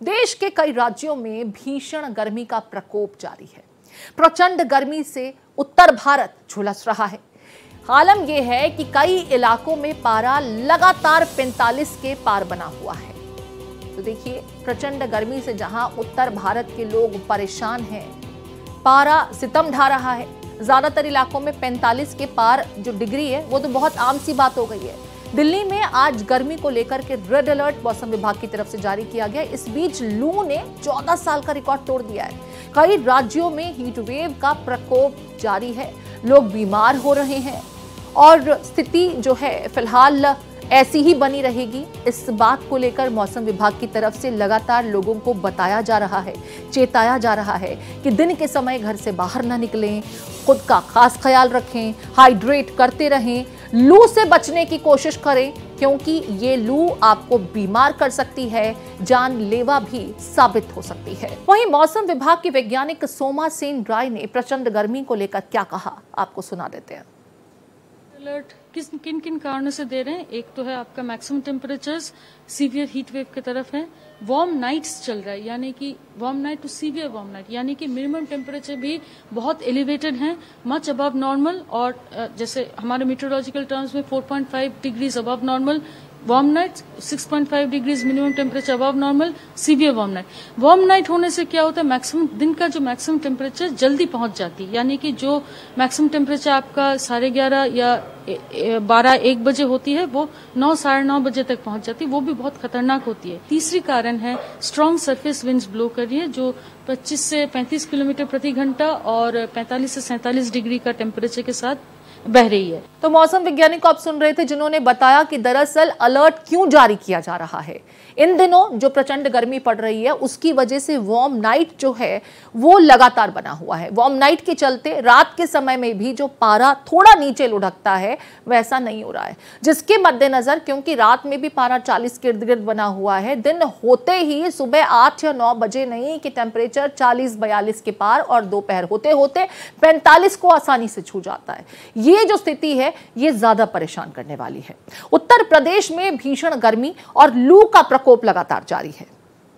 देश के कई राज्यों में भीषण गर्मी का प्रकोप जारी है। प्रचंड गर्मी से उत्तर भारत झुलस रहा है। हालम यह है कि कई इलाकों में पारा लगातार 45 के पार बना हुआ है। तो देखिए, प्रचंड गर्मी से जहां उत्तर भारत के लोग परेशान हैं, पारा सितम ढा रहा है। ज्यादातर इलाकों में 45 के पार जो डिग्री है वो तो बहुत आम सी बात हो गई है। दिल्ली में आज गर्मी को लेकर के रेड अलर्ट मौसम विभाग की तरफ से जारी किया गया। इस बीच लू ने 14 साल का रिकॉर्ड तोड़ दिया है। कई राज्यों में हीट वेव का प्रकोप जारी है, लोग बीमार हो रहे हैं और स्थिति जो है फिलहाल ऐसी ही बनी रहेगी। इस बात को लेकर मौसम विभाग की तरफ से लगातार लोगों को बताया जा रहा है, चेताया जा रहा है कि दिन के समय घर से बाहर ना निकलें, खुद का खास ख्याल रखें, हाइड्रेट करते रहें, लू से बचने की कोशिश करें क्योंकि ये लू आपको बीमार कर सकती है, जानलेवा भी साबित हो सकती है। वहीं मौसम विभाग के वैज्ञानिक सोमा सेन राय ने प्रचंड गर्मी को लेकर क्या कहा, आपको सुना देते हैं। अलर्ट किन किन कारणों से दे रहे हैं? एक तो है आपका maximum temperatures severe heat wave की तरफ है, वार्म नाइट्स चल रहा है, यानी कि warm night to severe warm night, यानी कि मिनिमम टेम्परेचर भी बहुत एलिवेटेड है, मच अबव नॉर्मल। और जैसे हमारे मीटरोलॉजिकल टर्म्स में 4.5 degrees above normal warm night, 6.5 degrees minimum temperature above normal severe warm night. Warm night होने से क्या होता है, मैक्सिमम दिन का जो मैक्सिमम टेम्परेचर जल्दी पहुंच जाती है, यानी कि जो मैक्सिमम टेम्परेचर आपका 11:30 या 12-1 बजे होती है वो 9 साढ़े 9 बजे तक पहुंच जाती है, वो भी बहुत खतरनाक होती है। तीसरी कारण है स्ट्रॉन्ग सरफेस विंड्स ब्लो कर रही है जो 25 से 35 किलोमीटर प्रति घंटा और 45 से 47 डिग्री का टेम्परेचर के साथ बह रही है। तो मौसम वैज्ञानिक को आप सुन रहे थे जिन्होंने बताया कि दरअसल अलर्ट क्यों जारी किया जा रहा है। इन दिनों जो प्रचंड गर्मी पड़ रही है उसकी वजह से वार्म नाइट जो है वो लगातार बना हुआ है। वार्म नाइट के चलते रात के समय में भी जो पारा थोड़ा नीचे लुढ़कता है वैसा नहीं हो रहा है, जिसके मद्देनजर क्योंकि रात में भी पारा 40 के इर्द गिर्द बना हुआ है, दिन होते ही सुबह 8 या 9 बजे नहीं कि टेम्परेचर 40-42 के पार और दोपहर होते होते 45 को आसानी से छू जाता है। ये जो स्थिति है ये ज्यादा परेशान करने वाली है। उत्तर प्रदेश में भीषण गर्मी और लू का प्रकोप लगातार जारी है।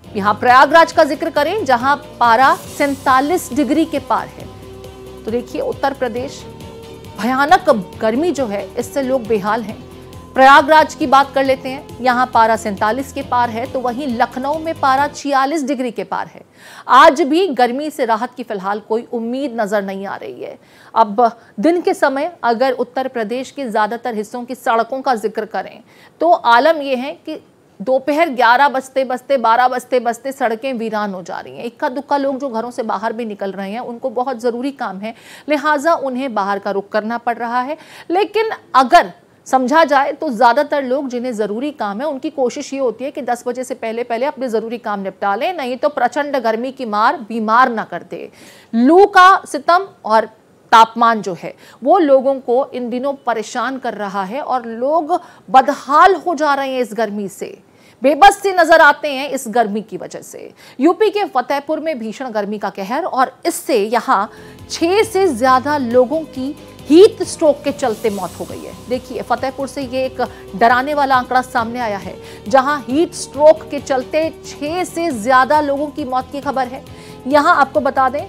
यहां प्रयागराज का जिक्र करें जहां पारा 47 डिग्री के पार है। तो देखिए, उत्तर प्रदेश भयानक गर्मी जो है इससे लोग बेहाल हैं। प्रयागराज की बात कर लेते हैं, यहां पारा 47 के पार है, तो वहीं लखनऊ में पारा 46 डिग्री के पार है। आज भी गर्मी से राहत की फिलहाल कोई उम्मीद नजर नहीं आ रही है। अब दिन के समय अगर उत्तर प्रदेश के ज्यादातर हिस्सों की सड़कों का जिक्र करें तो आलम यह है कि दोपहर 11 बजते बजते 12 बजते बजते सड़कें वीरान हो जा रही हैं। इक्का दुक्का लोग जो घरों से बाहर भी निकल रहे हैं उनको बहुत ज़रूरी काम है, लिहाजा उन्हें बाहर का रुख करना पड़ रहा है। लेकिन अगर समझा जाए तो ज़्यादातर लोग जिन्हें ज़रूरी काम है उनकी कोशिश ये होती है कि 10 बजे से पहले पहले अपने ज़रूरी काम निपटा लें, नहीं तो प्रचंड गर्मी की मार बीमार ना कर दे। लू का सितम और तापमान जो है वो लोगों को इन दिनों परेशान कर रहा है और लोग बदहाल हो जा रहे हैं इस गर्मी से, बेबस से नजर आते हैं इस गर्मी की वजह से। यूपी के फतेहपुर में भीषण गर्मी का कहर और इससे यहां 6 से ज्यादा लोगों की हीट स्ट्रोक के चलते मौत हो गई है। देखिए, फतेहपुर से ये एक डराने वाला आंकड़ा सामने आया है जहां हीट स्ट्रोक के चलते 6 से ज्यादा लोगों की मौत की खबर है। यहां आपको बता दें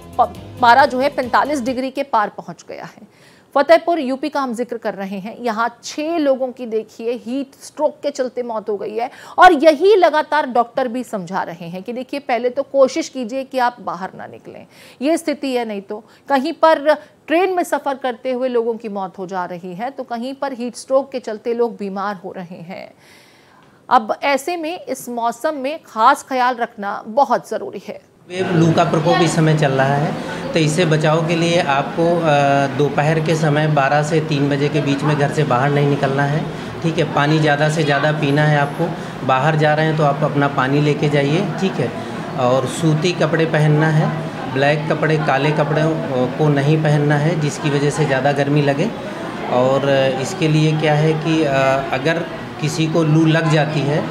पारा जो है 45 डिग्री के पार पहुंच गया है। फतेहपुर यूपी का हम जिक्र कर रहे हैं, यहाँ 6 लोगों की देखिए हीट स्ट्रोक के चलते मौत हो गई है और यही लगातार डॉक्टर भी समझा रहे हैं कि देखिए पहले तो कोशिश कीजिए कि आप बाहर ना निकलें, ये स्थिति है। नहीं तो कहीं पर ट्रेन में सफर करते हुए लोगों की मौत हो जा रही है, तो कहीं पर हीट स्ट्रोक के चलते लोग बीमार हो रहे हैं। अब ऐसे में इस मौसम में खास ख्याल रखना बहुत जरूरी है। लू का प्रकोप इस समय चल रहा है, तो इससे बचाव के लिए आपको दोपहर के समय 12 से 3 बजे के बीच में घर से बाहर नहीं निकलना है। ठीक है, पानी ज़्यादा से ज़्यादा पीना है आपको। बाहर जा रहे हैं तो आप अपना पानी लेके जाइए, ठीक है। और सूती कपड़े पहनना है, ब्लैक कपड़े, काले कपड़े को नहीं पहनना है जिसकी वजह से ज़्यादा गर्मी लगे। और इसके लिए क्या है कि अगर किसी को लू लग जाती है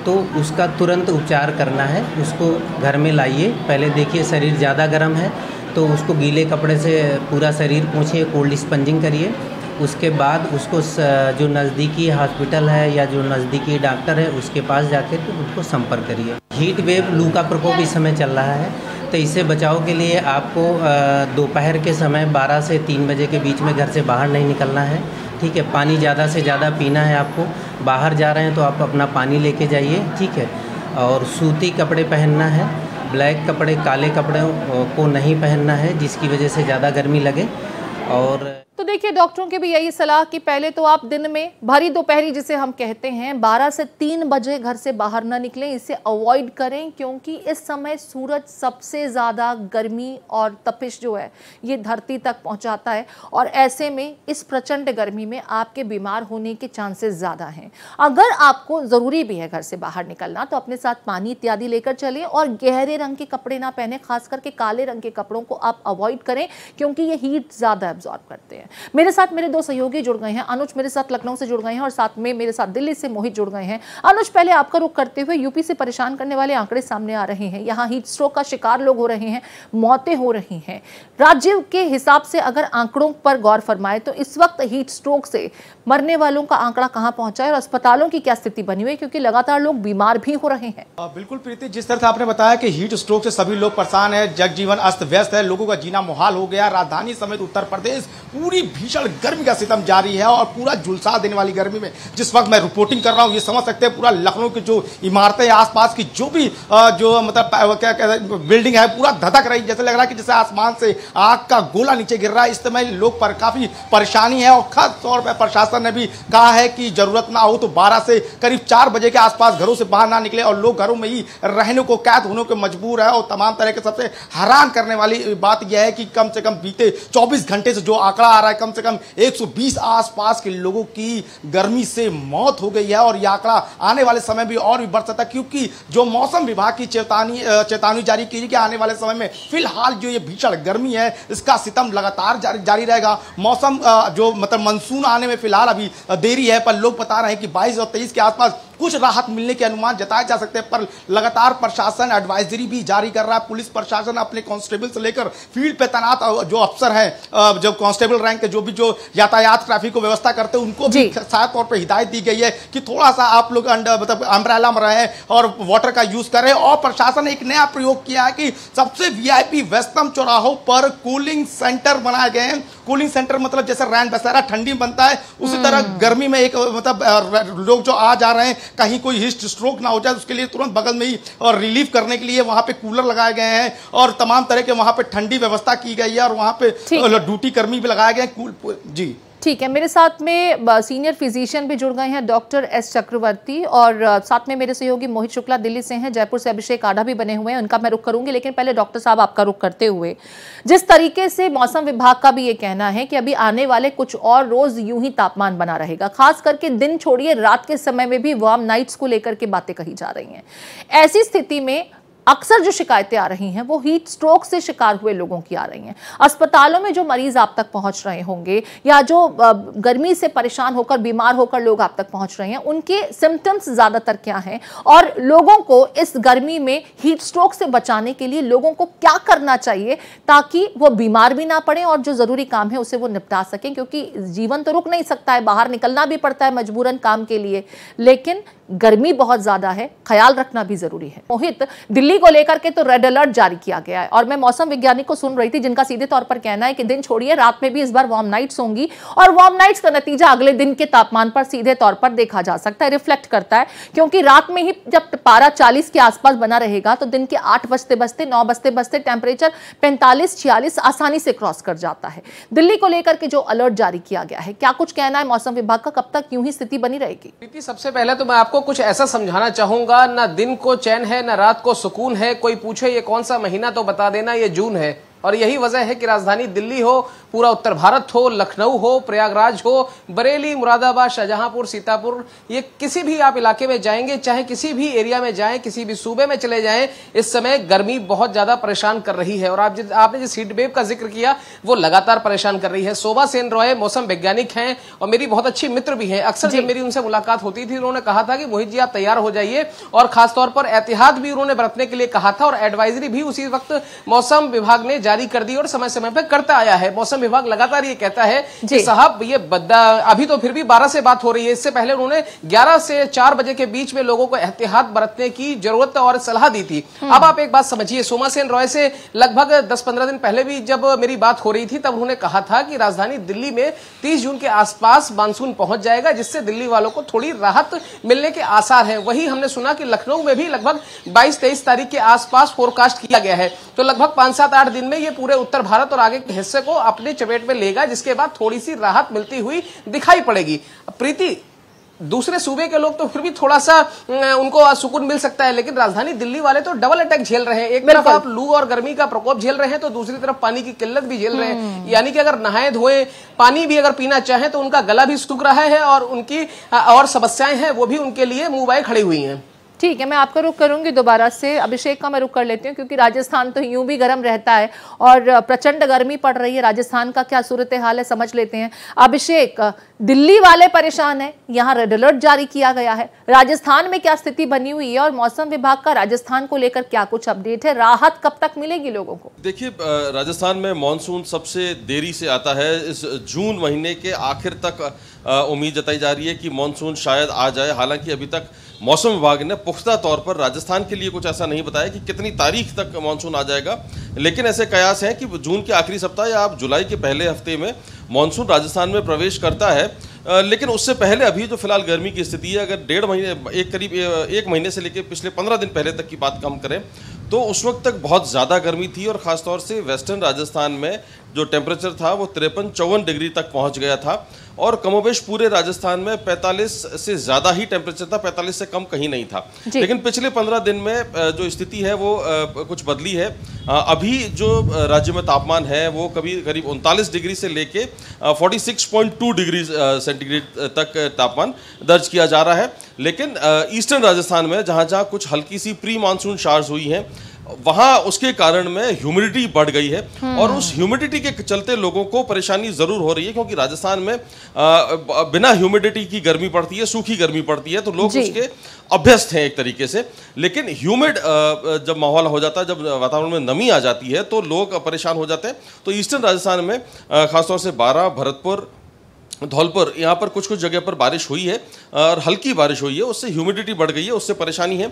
तो उसका तुरंत उपचार करना है। उसको घर में लाइए, पहले देखिए शरीर ज़्यादा गर्म है तो उसको गीले कपड़े से पूरा शरीर पोंछिए, कोल्ड स्पंजिंग करिए। उसके बाद उसको जो नज़दीकी हॉस्पिटल है या जो नज़दीकी डॉक्टर है उसके पास जाकर के उनको संपर्क करिए। हीट वेव लू का प्रकोप इस समय चल रहा है, तो इससे बचाव के लिए आपको दोपहर के समय 12 से 3 बजे के बीच में घर से बाहर नहीं निकलना है। ठीक है, पानी ज़्यादा से ज़्यादा पीना है आपको। बाहर जा रहे हैं तो आप अपना पानी लेके जाइए। ठीक है, और सूती कपड़े पहनना है, ब्लैक कपड़े, काले कपड़ों को नहीं पहनना है जिसकी वजह से ज़्यादा गर्मी लगे। और तो देखिए, डॉक्टरों की भी यही सलाह कि पहले तो आप दिन में भरी दोपहरी जिसे हम कहते हैं 12 से 3 बजे घर से बाहर ना निकलें, इसे अवॉइड करें, क्योंकि इस समय सूरज सबसे ज़्यादा गर्मी और तपिश जो है ये धरती तक पहुंचाता है, और ऐसे में इस प्रचंड गर्मी में आपके बीमार होने के चांसेस ज़्यादा हैं। अगर आपको ज़रूरी भी है घर से बाहर निकलना तो अपने साथ पानी इत्यादि लेकर चलें, और गहरे रंग के कपड़े ना पहने, खास करके काले रंग के कपड़ों को आप अवॉइड करें, क्योंकि ये हीट ज़्यादा एब्जॉर्ब करते हैं। मेरे साथ मेरे दो सहयोगी जुड़ गए हैं। अनुज मेरे साथ लखनऊ से जुड़ गए हैं, और साथ में मेरे साथ दिल्ली से मोहित जुड़ गए हैं। अनुज, पहले आपका रुख करते हुए, यूपी से परेशान करने वाले आंकड़े सामने आ रहे हैं। यहाँ हीट स्ट्रोक का शिकार लोग हो रहे हैं, मौतें हो रही हैं। राज्य के हिसाब से अगर आंकड़ों पर गौर फरमाए तो इस वक्त हीट स्ट्रोक से मरने वालों का आंकड़ा कहां पहुंचा है और अस्पतालों की क्या स्थिति बनी हुई है, क्योंकि लगातार लोग बीमार भी हो रहे हैं। बिल्कुल प्रीति, जिस तरह से आपने बताया कि हीट स्ट्रोक से सभी लोग परेशान है, जनजीवन अस्त व्यस्त है, लोगों का जीना मुहाल हो गया। राजधानी समेत उत्तर प्रदेश पूरी भीषण गर्मी का सितम जारी है, और पूरा झुलसा देने वाली गर्मी में जिस वक्त मैं रिपोर्टिंग कर रहा हूं, ये समझ सकते हैं पूरा लखनऊ की जो इमारतें, आसपास की जो भी जो मतलब क्या कहते हैं बिल्डिंग है, पूरा धधक रही, जैसे लग रहा है कि जैसे आसमान से आग का गोला नीचे गिर रहा है। इस समय लोग पर काफी परेशानी है, और खास तौर पर प्रशासन ने भी कहा है कि जरूरत ना हो तो 12 से करीब 4 बजे के आसपास घरों से बाहर ना निकले, और लोग घरों में ही रहने को, कैद होने को मजबूर है। और तमाम तरह के सबसे हैरान करने वाली बात यह है कि कम से कम बीते 24 घंटे से जो आंकड़ा आ रहा है, कम से कम 120 आसपास के लोगों की गर्मी से मौत हो गई है, और यह आंकड़ा आने वाले समय भी और भी बढ़ सकता है, क्योंकि जो मौसम विभाग की चेतावनी जारी की कि आने वाले समय में फिलहाल जो ये भीषण गर्मी है इसका सितम लगातार जारी रहेगा। मौसम जो मतलब मानसून आने में फिलहाल अभी देरी है, पर लोग बता रहे हैं कि 22 और 23 के आसपास कुछ राहत मिलने के अनुमान जताए जा सकते हैं। पर लगातार प्रशासन एडवाइजरी भी जारी कर रहा है। पुलिस प्रशासन अपने कांस्टेबल से लेकर फील्ड पे तैनात जो अफसर हैं, जो कांस्टेबल रैंक के जो यातायात ट्रैफिक को व्यवस्था करते हैं, उनको भी साफ तौर पर हिदायत दी गई है कि थोड़ा सा आप लोग मतलब अम्ब्रेला में रहें और वाटर का यूज करें। और प्रशासन ने एक नया प्रयोग किया है कि सबसे वीआईपी व्यस्तम चौराहों पर कूलिंग सेंटर बनाए गए हैं। कूलिंग सेंटर मतलब जैसे रैन बसेरा ठंडी में बनता है, उसी तरह गर्मी में एक मतलब लोग जो आ जा रहे हैं, कहीं कोई हीट स्ट्रोक ना हो जाए उसके लिए तुरंत बगल में ही और रिलीफ करने के लिए वहां पे कूलर लगाए गए हैं, और तमाम तरह के वहां पे ठंडी व्यवस्था की गई है, और वहां पे ड्यूटी कर्मी भी लगाए गए हैं। जी ठीक है, मेरे साथ में सीनियर फिजिशियन भी जुड़ गए हैं, डॉक्टर एस चक्रवर्ती, और साथ में मेरे सहयोगी मोहित शुक्ला दिल्ली से हैं, जयपुर से अभिषेक आढ़ा भी बने हुए हैं, उनका मैं रुख करूंगी। लेकिन पहले डॉक्टर साहब आपका रुख करते हुए, जिस तरीके से मौसम विभाग का भी ये कहना है कि अभी आने वाले कुछ और रोज यूं ही तापमान बना रहेगा, खास करके दिन छोड़िए रात के समय में भी वार्म नाइट्स को लेकर के बातें कही जा रही हैं। ऐसी स्थिति में अक्सर जो शिकायतें आ रही हैं वो हीट स्ट्रोक से शिकार हुए लोगों की आ रही हैं। अस्पतालों में जो मरीज आप तक पहुंच रहे होंगे, या जो गर्मी से परेशान होकर बीमार होकर लोग आप तक पहुंच रहे हैं, उनके सिम्टम्स ज्यादातर क्या हैं, और लोगों को इस गर्मी में हीट स्ट्रोक से बचाने के लिए लोगों को क्या करना चाहिए ताकि वो बीमार भी ना पड़े और जो जरूरी काम है उसे वो निपटा सकें, क्योंकि जीवन तो रुक नहीं सकता है, बाहर निकलना भी पड़ता है मजबूरन काम के लिए, लेकिन गर्मी बहुत ज्यादा है, ख्याल रखना भी जरूरी है। मोहित, दिल्ली को लेकर के तो रेड अलर्ट जारी किया गया है, और मैं मौसम वैज्ञानिक को सुन रही थी जिनका सीधे तौर पर कहना है कि दिन छोड़िए रात में भी इस बार वार्म नाइट्स होंगी, और वार्म नाइट्स का नतीजा अगले दिन के तापमान पर सीधे तौर पर देखा जा सकता है, रिफ्लेक्ट करता है, क्योंकि रात में ही जब पारा 40 के आसपास बना रहेगा तो दिन के 8 बजते बजते 9 बजते बजते टेम्परेचर 45-46 आसानी से क्रॉस कर जाता है। दिल्ली को लेकर के जो अलर्ट जारी किया गया है, क्या कुछ कहना है मौसम विभाग का, कब तक यूं ही स्थिति बनी रहेगी? सबसे पहले तो मैं आपको कुछ ऐसा समझाना चाहूंगा, ना दिन को चैन है ना रात को सुकून है। कोई पूछे ये कौन सा महीना तो बता देना ये जून है, और यही वजह है कि राजधानी दिल्ली हो, पूरा उत्तर भारत हो, लखनऊ हो, प्रयागराज हो, बरेली, मुरादाबाद, शाहजहांपुर, सीतापुर, ये किसी भी आप इलाके में जाएंगे, चाहे किसी भी एरिया में जाएं, किसी भी सूबे में चले जाएं, इस समय गर्मी बहुत ज्यादा परेशान कर रही है। और आपने जिस हीट वेव का जिक्र किया वो लगातार परेशान कर रही है। शोभा सेन रॉय मौसम वैज्ञानिक हैं और मेरी बहुत अच्छी मित्र भी हैं। अक्सर जब मेरी उनसे मुलाकात होती थी उन्होंने कहा था कि मोहित जी आप तैयार हो जाइए, और खासतौर पर एहतियात भी उन्होंने बरतने के लिए कहा था, और एडवाइजरी भी उसी वक्त मौसम विभाग ने जारी कर दी और समय समय पर करता आया है। मौसम विभाग लगातार ये कहता है कि साहब ये अभी तो फिर भी 12 से बात हो रही है, इससे पहले उन्होंने 11 से 4 बजे के बीच में लोगों को एहतियात बरतने की जरूरत और सलाह दी थी। अब आप एक बात समझिए, सोमासेन रॉय से लगभग 10-15 दिन पहले भी जब मेरी बात हो रही थी तब उन्होंने कहा था कि राजधानी दिल्ली में 30 जून के आसपास मानसून पहुंच जाएगा, जिससे दिल्ली वालों को थोड़ी राहत मिलने के आसार हैं। वही हमने सुना कि लखनऊ में भी लगभग 22-23 तारीख के आसपास फोरकास्ट किया गया है, तो लगभग 5-7-8 दिन में ये पूरे उत्तर भारत और आगे के हिस्से को अपने चपेट में लेगा, जिसके बाद थोड़ी सी राहत मिलती हुई दिखाई पड़ेगी। प्रीति, दूसरे सूबे के लोग तो फिर भी थोड़ा सा उनको सुकून मिल सकता है, लेकिन राजधानी दिल्ली वाले तो डबल अटैक झेल रहे हैं। एक तरफ आप लू और गर्मी का प्रकोप झेल रहे हैं, तो दूसरी तरफ पानी की किल्लत भी झेल रहे हैं। यानी कि अगर नहाए धोए पानी भी अगर पीना चाहें तो उनका गला भी सूख रहा है और उनकी और समस्याएं हैं वो भी उनके लिए मुंह बाए खड़ी हुई हैं। ठीक है, मैं आपका रुख करूंगी दोबारा से। अभिषेक का मैं रुख कर लेती हूँ, क्योंकि राजस्थान तो यूं भी गर्म रहता है और प्रचंड गर्मी पड़ रही है। राजस्थान का क्या सूरत हाल है समझ लेते हैं। अभिषेक, दिल्ली वाले परेशान हैं, यहाँ रेड अलर्ट जारी किया गया है, राजस्थान में क्या स्थिति बनी हुई है और मौसम विभाग का राजस्थान को लेकर क्या कुछ अपडेट है? राहत कब तक मिलेगी लोगों को? देखिए, राजस्थान में मानसून सबसे देरी से आता है। इस जून महीने के आखिर तक उम्मीद जताई जा रही है कि मानसून शायद आ जाए। हालांकि अभी तक मौसम विभाग ने पुख्ता तौर पर राजस्थान के लिए कुछ ऐसा नहीं बताया कि कितनी तारीख तक मानसून आ जाएगा, लेकिन ऐसे कयास हैं कि जून के आखिरी सप्ताह या आप जुलाई के पहले हफ्ते में मानसून राजस्थान में प्रवेश करता है। लेकिन उससे पहले अभी जो फिलहाल गर्मी की स्थिति है, अगर 1.5 महीने करीब 1 महीने से लेकर पिछले 15 दिन पहले तक की बात हम करें तो उस वक्त तक बहुत ज़्यादा गर्मी थी और ख़ासतौर से वेस्टर्न राजस्थान में जो टेम्परेचर था वो 53-54 डिग्री तक पहुंच गया था और कमोबेश पूरे राजस्थान में 45 से ज़्यादा ही टेम्परेचर था, 45 से कम कहीं नहीं था। लेकिन पिछले 15 दिन में जो स्थिति है वो कुछ बदली है। अभी जो राज्य में तापमान है वो करीब 39 डिग्री से लेके 46.2 डिग्री सेंटीग्रेड तक तापमान दर्ज किया जा रहा है। लेकिन ईस्टर्न राजस्थान में जहाँ जहाँ कुछ हल्की सी प्री मानसून शावर्स हुई हैं वहाँ उसके कारण में ह्यूमिडिटी बढ़ गई है और उस ह्यूमिडिटी के चलते लोगों को परेशानी ज़रूर हो रही है, क्योंकि राजस्थान में बिना ह्यूमिडिटी की गर्मी पड़ती है, सूखी गर्मी पड़ती है, तो लोग उसके अभ्यस्त हैं एक तरीके से। लेकिन ह्यूमिड जब माहौल हो जाता है, जब वातावरण में नमी आ जाती है तो लोग परेशान हो जाते हैं। तो ईस्टर्न राजस्थान में खासतौर से बारां, भरतपुर, धौलपुर, यहाँ पर कुछ जगह पर बारिश हुई है और हल्की बारिश हुई है, उससे ह्यूमिडिटी बढ़ गई है, उससे परेशानी है।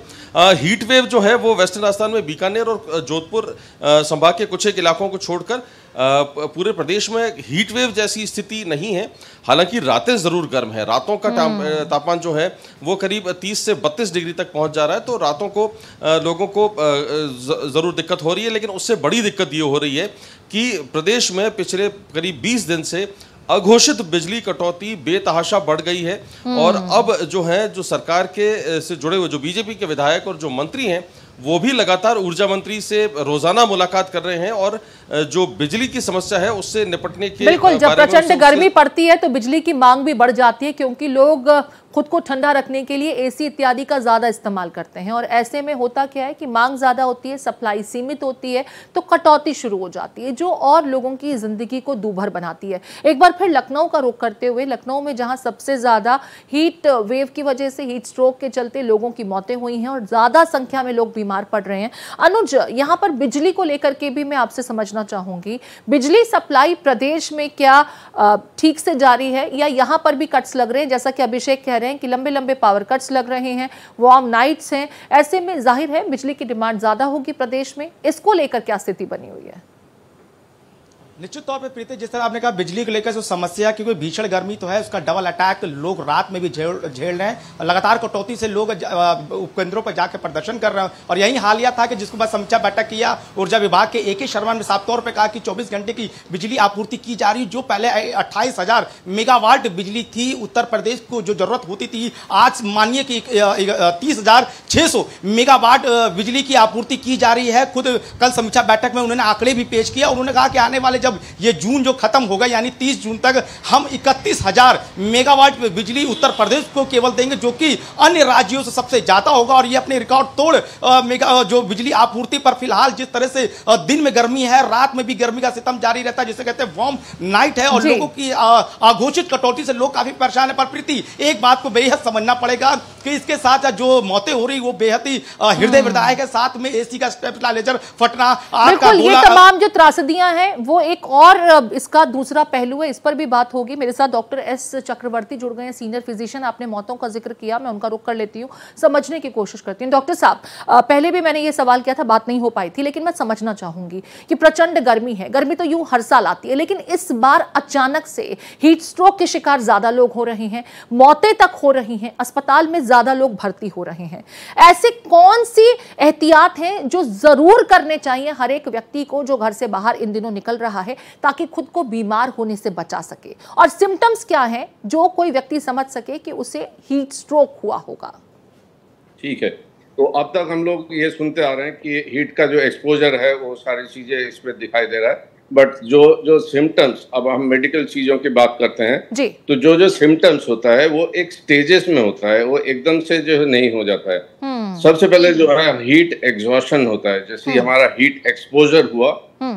हीट वेव जो है वो वेस्टर्न राजस्थान में बीकानेर और जोधपुर संभाग के कुछ एक इलाकों को छोड़कर पूरे प्रदेश में हीट वेव जैसी स्थिति नहीं है। हालांकि रातें ज़रूर गर्म है, रातों का तापमान जो है वो करीब 30 से 32 डिग्री तक पहुंच जा रहा है, तो रातों को लोगों को ज़रूर दिक्कत हो रही है। लेकिन उससे बड़ी दिक्कत ये हो रही है कि प्रदेश में पिछले करीब 20 दिन से अघोषित बिजली कटौती बेतहाशा बढ़ गई है और अब जो है जो सरकार के से जुड़े हुए जो बीजेपी के विधायक और जो मंत्री हैं वो भी लगातार ऊर्जा मंत्री से रोजाना मुलाकात कर रहे हैं और जो बिजली की समस्या है उससे निपटने के बिल्कुल, जब प्रचंड गर्मी पड़ती है तो बिजली की मांग भी बढ़ जाती है, क्योंकि लोग खुद को ठंडा रखने के लिए एसी इत्यादि का ज़्यादा इस्तेमाल करते हैं और ऐसे में होता क्या है कि मांग ज़्यादा होती है, सप्लाई सीमित होती है, तो कटौती शुरू हो जाती है जो और लोगों की ज़िंदगी को दूभर बनाती है। एक बार फिर लखनऊ का रुख करते हुए, लखनऊ में जहां सबसे ज़्यादा हीट वेव की वजह से, हीट स्ट्रोक के चलते लोगों की मौतें हुई हैं और ज़्यादा संख्या में लोग बीमार पड़ रहे हैं। अनुज, यहाँ पर बिजली को लेकर के भी मैं आपसे समझना चाहूँगी, बिजली सप्लाई प्रदेश में क्या ठीक से जारी है या यहाँ पर भी कट्स लग रहे हैं? जैसा कि अभिषेक कह रहे हैं कि लंबे लंबे पावर कट्स लग रहे हैं, वार्म नाइट्स हैं, ऐसे में जाहिर है बिजली की डिमांड ज्यादा होगी प्रदेश में। इसको लेकर क्या स्थिति बनी हुई है? निश्चित तौर पे प्रीति, जिस तरह आपने कहा बिजली को लेकर जो समस्या, क्योंकि भीषण गर्मी तो है, उसका डबल अटैक लोग रात में भी झेल रहे हैं। लगातार कटौती से लोग उपकेंद्रों पर जाकर प्रदर्शन कर रहे हैं और यही हालिया था कि जिसको बाद समीक्षा बैठक किया ऊर्जा विभाग के AK शर्मा ने साफ तौर पर कहा कि 24 घंटे की बिजली आपूर्ति की जा रही, जो पहले 28,000 मेगावाट बिजली थी उत्तर प्रदेश को जो जरूरत होती थी, आज मानिए कि 30,600 मेगावाट बिजली की आपूर्ति की जा रही है। खुद कल समीक्षा बैठक में उन्होंने आंकड़े भी पेश किया। उन्होंने कहा कि आने वाले जब ये जून जो खत्म होगा यानी 30 जून तक हम 31,000 मेगावाट बिजली उत्तर प्रदेश को केवल देंगे, जो कि अन्य राज्यों से सबसे ज्यादा होगा और ये अपने रिकॉर्ड तोड़ जो बिजली आपूर्ति पर फिलहाल जिस तरह से दिन में गर्मी है, रात में भी गर्मी का सितम जारी रहता है, जिसे कहते हैं वार्म नाइट है और लोगों की अघोषित कटौती से लोग काफी परेशान है। पर प्रीति, एक बात को बेहद समझना पड़ेगा कि इसके साथ जो मौतें हो रही वो बेहद ही हृदय विदायक है। साथ में एसी का स्टेबलाइजर फटना, आग का बिल्कुल, ये तमाम जो त्रासदियां हैं वो एक और इसका दूसरा पहलू है, इस पर भी बात होगी। मेरे साथ डॉक्टर एस चक्रवर्ती जुड़ गए हैं, सीनियर फिजिशियन। आपने मौतों का जिक्र किया, मैं उनका रुख कर लेती हूँ, समझने की कोशिश करती हूँ। डॉक्टर साहब, पहले भी मैंने ये सवाल किया था, बात नहीं हो पाई थी, लेकिन मैं समझना चाहूंगी कि प्रचंड गर्मी है, गर्मी तो यूं हर साल आती है, लेकिन इस बार अचानक से हीट स्ट्रोक के शिकार ज्यादा लोग हो रहे हैं, मौतें तक हो रही हैं, अस्पताल में ज्यादा लोग भर्ती हो रहे हैं। ऐसे कौन सी एहतियात हैं जो जरूर करने चाहिए हर एक व्यक्ति को जो घर से बाहर इन दिनों निकल रहा है, ताकि खुद को बीमार होने से बचा सके? और सिम्टम्स क्या हैं जो कोई व्यक्ति समझ सके कि उसे हीट स्ट्रोक हुआ होगा? ठीक है, तो अब तक हम लोग ये सुनते आ रहे हैं कि हीट का जो एक्सपोजर है वो सारी चीजें इसमें दिखाई दे रहा है, बट जो सिम्टम्स, अब हम मेडिकल चीजों की बात करते हैं जी, तो जो सिम्टम्स होता है वो एक स्टेजेस में होता है, वो एकदम से जो है नहीं हो जाता है। सबसे पहले जो है हीट एग्जॉशन होता है, जैसे हमारा हीट एक्सपोजर हुआ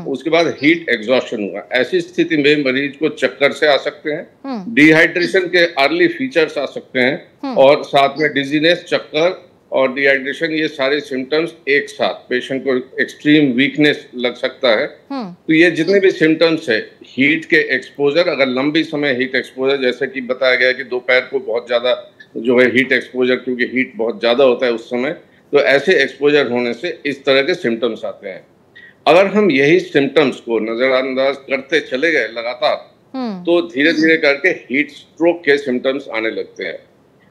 उसके बाद हीट एग्जॉशन हुआ। ऐसी स्थिति में मरीज को चक्कर से आ सकते हैं, डिहाइड्रेशन के अर्ली फीचर्स आ सकते हैं, और साथ में डिजीनेस, चक्कर और डिहाइड्रेशन, ये सारे सिम्टम्स एक साथ, पेशेंट को एक्सट्रीम वीकनेस लग सकता है। तो ये जितने भी सिम्टम्स है हीट के एक्सपोजर, अगर लंबी समय हीट एक्सपोजर, जैसे कि बताया गया कि दोपहर को बहुत ज्यादा जो है हीट एक्सपोजर, क्योंकि हीट बहुत ज्यादा होता है उस समय, तो ऐसे एक्सपोजर होने से इस तरह के सिम्टम्स आते हैं। अगर हम यही सिम्टम्स को नजरअंदाज करते चले गए लगातार, तो धीरे धीरे करके हीट स्ट्रोक के सिम्टम्स आने लगते हैं।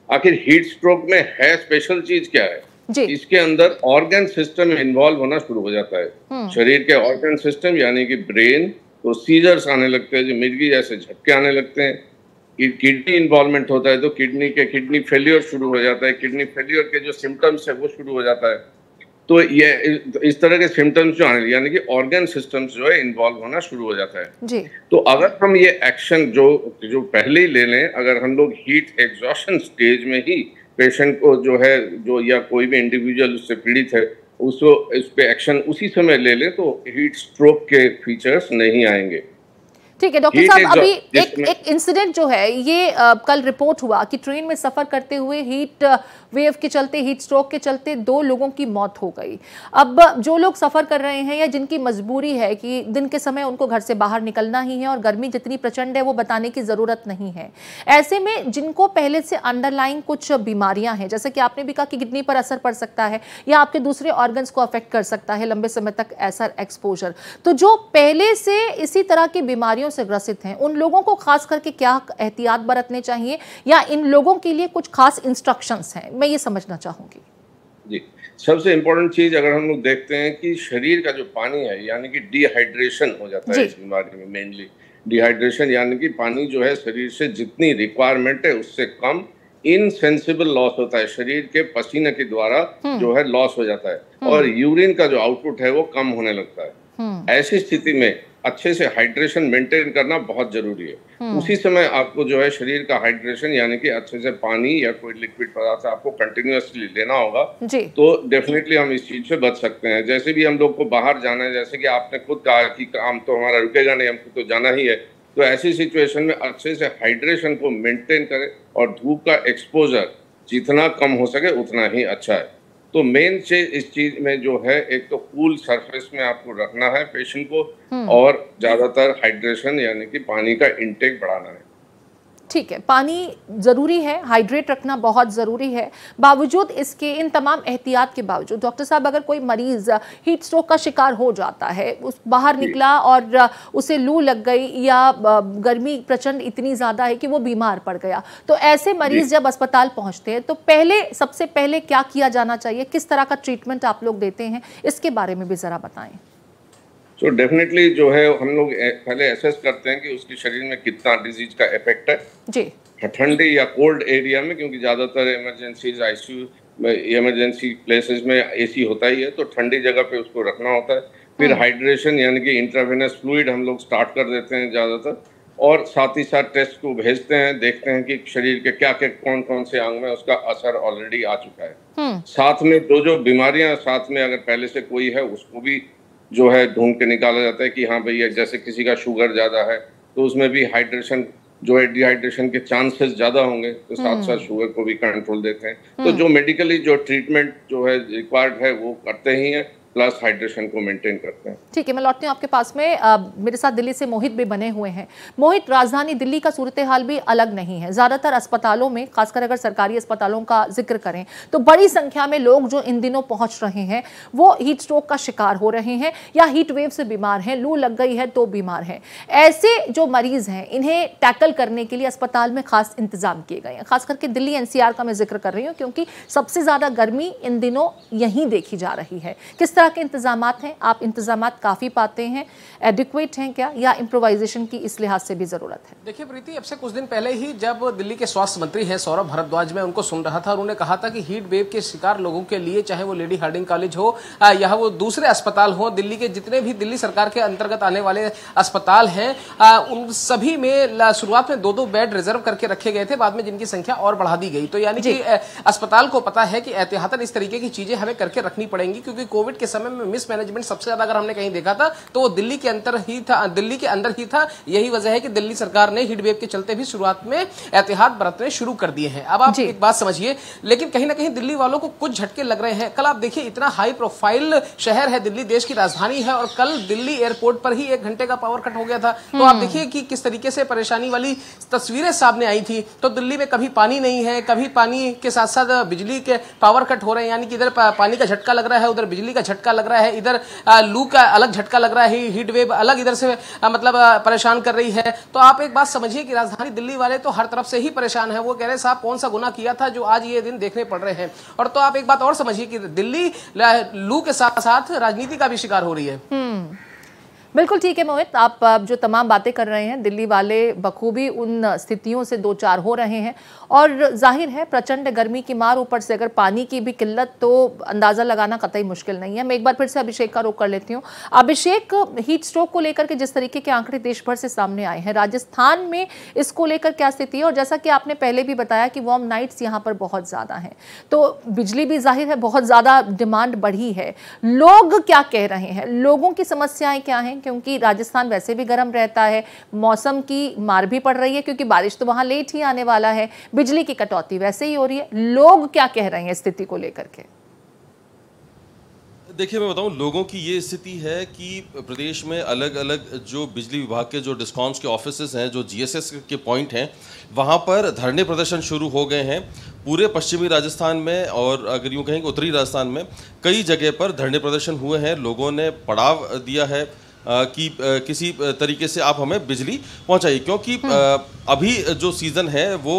आखिर हीट स्ट्रोक में है स्पेशल चीज क्या है? इसके अंदर ऑर्गन सिस्टम इन्वॉल्व होना शुरू हो जाता है। शरीर के ऑर्गन सिस्टम यानी कि ब्रेन, तो सीजर्स आने लगते हैं, जो मिर्गी जैसे झटके आने लगते हैं। किडनी इन्वॉल्वमेंट होता है तो किडनी फेलियर शुरू हो जाता है, किडनी फेलियर के जो सिम्टम्स है वो शुरू हो जाता है। तो ये इस तरह के सिम्टम्स जो आने, यानी कि ऑर्गन सिस्टम्स जो है इन्वॉल्व होना शुरू हो जाता है जी। तो अगर हम ये एक्शन जो पहले ही ले लें, अगर हम लोग हीट एग्जॉशन स्टेज में ही पेशेंट को जो है, जो या कोई भी इंडिविजुअल उससे पीड़ित है, उसको इस पे एक्शन उसी समय ले लें, तो हीट स्ट्रोक के फीचर्स नहीं आएंगे। ठीक है डॉक्टर साहब, अभी एक इंसिडेंट जो है ये कल रिपोर्ट हुआ कि ट्रेन में सफर करते हुए हीट वेव के चलते, हीट स्ट्रोक के चलते 2 लोगों की मौत हो गई। अब जो लोग सफर कर रहे हैं या जिनकी मजबूरी है कि दिन के समय उनको घर से बाहर निकलना ही है और गर्मी जितनी प्रचंड है वो बताने की जरूरत नहीं है, ऐसे में जिनको पहले से अंडरलाइन कुछ बीमारियां हैं, जैसे कि आपने भी कहा कि किडनी पर असर पड़ सकता है या आपके दूसरे ऑर्गन्स को अफेक्ट कर सकता है लंबे समय तक ऐसा एक्सपोजर, तो जो पहले से इसी तरह की बीमारियों से ग्रसित हैं, उन लोगों को खास करके क्या एहतियात बरतने चाहिए या इन लोगों के लिए कुछ खास इंस्ट्रक्शंस हैं, मैं ये समझना चाहूंगी। जी, सबसे इम्पोर्टेंट चीज अगर हम लोग देखते हैं कि शरीर का जो पानी है, यानी कि डिहाइड्रेशन हो जाता है इस बीमारी में। मेनली डिहाइड्रेशन यानी कि पानी जो है शरीर से जितनी रिक्वायरमेंट है उससे कम इनसेंसिबल लॉस होता है, शरीर के पसीने के द्वारा जो है लॉस हो जाता है और यूरिन का जो आउटपुट है वो कम होने लगता है। ऐसी स्थिति में अच्छे से हाइड्रेशन मेंटेन करना बहुत जरूरी है। उसी समय आपको जो है शरीर का हाइड्रेशन यानी कि अच्छे से पानी या कोई लिक्विड पदार्थ आपको कंटिन्यूअसली लेना होगा, तो डेफिनेटली हम इस चीज से बच सकते हैं। जैसे भी हम लोग को बाहर जाना है, जैसे कि आपने खुद कहा कि काम तो हमारा रुकेगा नहीं, हमको तो जाना ही है, तो ऐसी सिचुएशन में अच्छे से हाइड्रेशन को मेंटेन करें और धूप का एक्सपोजर जितना कम हो सके उतना ही अच्छा है। तो मेन चीज इस चीज में जो है, एक तो कूल सरफेस में आपको रखना है पेशेंट को और ज्यादातर हाइड्रेशन यानी कि पानी का इंटेक बढ़ाना है। ठीक है, पानी ज़रूरी है, हाइड्रेट रखना बहुत ज़रूरी है। बावजूद इसके, इन तमाम एहतियात के बावजूद डॉक्टर साहब, अगर कोई मरीज़ हीट स्ट्रोक का शिकार हो जाता है, उस बाहर निकला और उसे लू लग गई या गर्मी प्रचंड इतनी ज़्यादा है कि वो बीमार पड़ गया, तो ऐसे मरीज़ जब अस्पताल पहुँचते हैं तो सबसे पहले क्या किया जाना चाहिए? किस तरह का ट्रीटमेंट आप लोग देते हैं, इसके बारे में भी ज़रा बताएँ। तो डेफिनेटली जो है हम लोग पहले एसेस करते हैं कि उसके शरीर में कितना डिजीज का इफेक्ट है जी। ठंडी या कोल्ड एरिया में, क्योंकि ज्यादातर इमरजेंसीज आईसीयू इमरजेंसी प्लेसेस में एसी होता ही है, तो ठंडी जगह पे उसको रखना होता है। फिर हाइड्रेशन यानी कि इंट्रावेनस फ्लूइड हम लोग स्टार्ट कर देते हैं ज्यादातर, और साथ ही साथ टेस्ट को भेजते हैं, देखते हैं कि शरीर के क्या क्या कौन कौन से अंग में उसका असर ऑलरेडी आ चुका है। साथ में जो बीमारियां साथ में अगर पहले से कोई है उसको भी जो है ढूंढ के निकाला जाता है कि हाँ भैया, जैसे किसी का शुगर ज्यादा है तो उसमें भी हाइड्रेशन जो है डिहाइड्रेशन के चांसेस ज्यादा होंगे, तो साथ साथ शुगर को भी कंट्रोल देते हैं। तो जो मेडिकली जो ट्रीटमेंट जो है रिक्वायर्ड है वो करते ही हैं, प्लस हाइड्रेशन को मेंटेन करते हैं। ठीक है, मैं लौटती हूँ आपके पास में। मेरे साथ दिल्ली से मोहित भी बने हुए हैं। मोहित, राजधानी दिल्ली का सूरत हाल भी अलग नहीं है। ज्यादातर अस्पतालों में, खासकर अगर सरकारी अस्पतालों का जिक्र करें, तो बड़ी संख्या में लोग जो इन दिनों पहुंच रहे हैं वो हीट स्ट्रोक का शिकार हो रहे हैं या हीट वेव से बीमार हैं, लू लग गई है तो बीमार हैं। ऐसे जो मरीज हैं इन्हें टैकल करने के लिए अस्पताल में खास इंतजाम किए गए हैं। खास करके दिल्ली एनसीआर का मैं जिक्र कर रही हूँ क्योंकि सबसे ज्यादा गर्मी इन दिनों यहीं देखी जा रही है। किस के इंतजामात हैं? आप इंतजामात काफी पाते हैं, एडिक्वेट हैं क्या, या इम्प्रोवाइजेशन की इस लिहाज से भी जरूरत है? देखिए प्रीति, अब से कुछ दिन पहले ही जब दिल्ली के स्वास्थ्य मंत्री हैं सौरभ भारद्वाज, मैं उनको सुन रहा था, उन्होंने कहा था कि हीट वेव के शिकार लोगों के लिए, चाहे वो लेडी हार्डिंग कॉलेज हो या वो दूसरे अस्पताल हो, दिल्ली के जितने भी दिल्ली सरकार के अंतर्गत आने वाले अस्पताल हैं, उन सभी में शुरुआत में 2-2 बेड रिजर्व करके रखे गए थे, बाद में जिनकी संख्या और बढ़ा दी गई। तो यानी कि अस्पताल को पता है कि एहतियातन इस तरीके की चीजें हमें करके रखनी पड़ेंगी, क्योंकि कोविड के समय में मिसमैनेजमेंट सबसे ज्यादा अगर हमने कहीं देखा था तो वो दिल्ली के अंदर ही था, दिल्ली के अंदर ही था। यही वजह है कि दिल्ली सरकार ने हीट वेव के चलते भी शुरुआत में एहतियात बरतने शुरू कर दिए हैं। अब आप एक बात समझिए, लेकिन कहीं ना कहीं दिल्ली वालों को कुछ झटके लग रहे हैं। कल आप देखिए, इतना हाई प्रोफाइल शहर है दिल्ली, देश की राजधानी है, और कल दिल्ली एयरपोर्ट पर ही 1 घंटे का पावर कट हो गया था। तो आप देखिए कि किस तरीके से परेशानी वाली तस्वीरें सामने आई थी। तो दिल्ली में कभी पानी नहीं है, कभी पानी के साथ साथ बिजली के पावर कट हो रहे हैं, यानी कि इधर पानी का झटका लग रहा है, उधर बिजली का झटका लग रहा है, इधर लू का अलग झटका लग रहा है, हीट वेव अलग इधर से मतलब परेशान कर रही है। तो आप एक बात समझिए कि राजधानी दिल्ली वाले तो हर तरफ से ही परेशान है। वो कह रहे साहब कौन सा गुनाह किया था जो आज ये दिन देखने पड़ रहे हैं। और तो आप एक बात और समझिए कि दिल्ली लू के साथ साथ राजनीति का भी शिकार हो रही है। बिल्कुल ठीक है मोहित, आप जो तमाम बातें कर रहे हैं, दिल्ली वाले बखूबी उन स्थितियों से दो चार हो रहे हैं। और जाहिर है प्रचंड गर्मी की मार, ऊपर से अगर पानी की भी किल्लत, तो अंदाज़ा लगाना कतई मुश्किल नहीं है। मैं एक बार फिर से अभिषेक का रुख कर लेती हूँ। अभिषेक, हीट स्ट्रोक को लेकर के जिस तरीके के आंकड़े देश भर से सामने आए हैं, राजस्थान में इसको लेकर क्या स्थिति है? और जैसा कि आपने पहले भी बताया कि वार्म नाइट्स यहाँ पर बहुत ज़्यादा हैं, तो बिजली भी जाहिर है बहुत ज़्यादा डिमांड बढ़ी है। लोग क्या कह रहे हैं, लोगों की समस्याएं क्या हैं? क्योंकि राजस्थान वैसे भी गर्म रहता है, मौसम की मार भी पड़ रही है क्योंकि बारिश तो वहां लेट ही आने वाला है, बिजली की कटौती वैसे ही हो रही है। लोग क्या कह रहे हैं स्थिति को लेकर के? देखिए, मैं बताऊं, लोगों की ये स्थिति है कि प्रदेश में अलग अलग जो बिजली विभाग के जो डिस्कॉम्स के ऑफिसेज हैं, जो जीएसएस के पॉइंट हैं, वहाँ पर धरने प्रदर्शन शुरू हो गए हैं। पूरे पश्चिमी राजस्थान में और अगर यूँ कहें उत्तरी राजस्थान में कई जगह पर धरने प्रदर्शन हुए हैं। लोगों ने पड़ाव दिया है कि किसी तरीके से आप हमें बिजली पहुँचाइए, क्योंकि अभी जो सीज़न है वो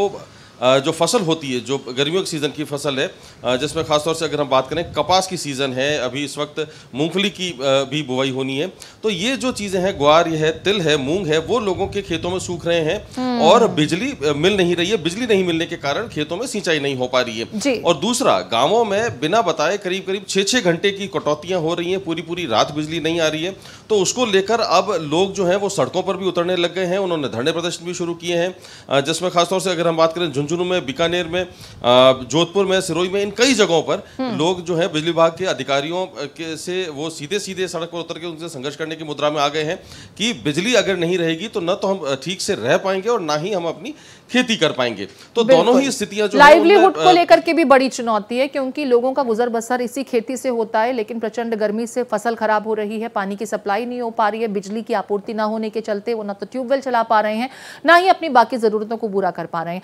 जो फसल होती है, जो गर्मियों के सीज़न की फसल है, जिसमें ख़ासतौर से अगर हम बात करें कपास की सीज़न है, अभी इस वक्त मूंगफली की भी बुवाई होनी है। तो ये जो चीज़ें हैं, ग्वार है, तिल है, मूंग है, वो लोगों के खेतों में सूख रहे हैं और बिजली मिल नहीं रही है। बिजली नहीं मिलने के कारण खेतों में सिंचाई नहीं हो पा रही है। और दूसरा, गाँवों में बिना बताए करीब करीब 6-6 घंटे की कटौतियाँ हो रही हैं, पूरी पूरी रात बिजली नहीं आ रही है। तो उसको लेकर अब लोग जो हैं वो सड़कों पर भी उतरने लग गए हैं। उन्होंने धरने प्रदर्शन भी शुरू किए हैं, जिसमें खासतौर से अगर हम बात करें झुंझुनू में, बीकानेर में, जोधपुर में, सिरोही में, इन कई जगहों पर लोग जो है बिजली विभाग के अधिकारियों के से वो सीधे सीधे सड़क पर उतर के उनसे संघर्ष करने की मुद्रा में आ गए हैं कि बिजली अगर नहीं रहेगी तो न तो हम ठीक से रह पाएंगे और ना ही हम अपनी खेती कर पाएंगे। तो दोनों ही स्थितियां जो लाइवलीहुड को लेकर के भी बड़ी चुनौती है, क्योंकि लोगों का गुजर बसर इसी खेती से होता है, लेकिन प्रचंड गर्मी से फसल खराब हो रही है, पानी की सप्लाई नहीं हो पा रही है, बिजली की आपूर्ति ना होने के चलते वो ना तो ट्यूबवेल चला पा रहे हैं, ना ही अपनी बाकी जरूरतों को पूरा कर पा रहे हैं।